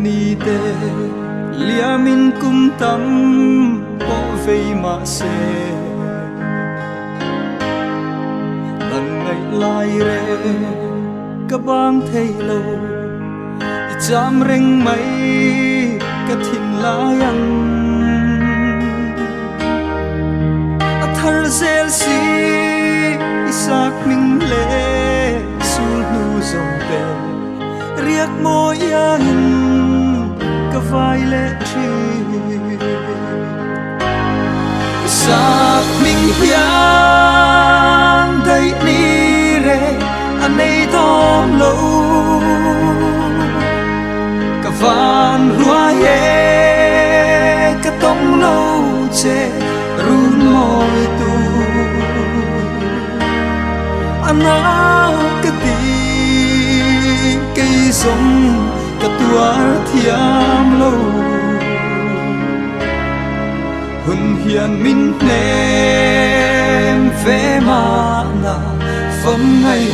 ni te liamin kum tam po vei ma se lần ngày lai re ka bang thei lo jam reng mai ka thin layang athar zel si isak ming le sul nu zong pe riak mo yang ka vai le thi isak ming hian dai ni re anei tom lo ka van rua ye ka tong lo che run moi tu ana ka ti cây sống ka tuar thiam lo hun hian min nem ve ma na phẩm ngày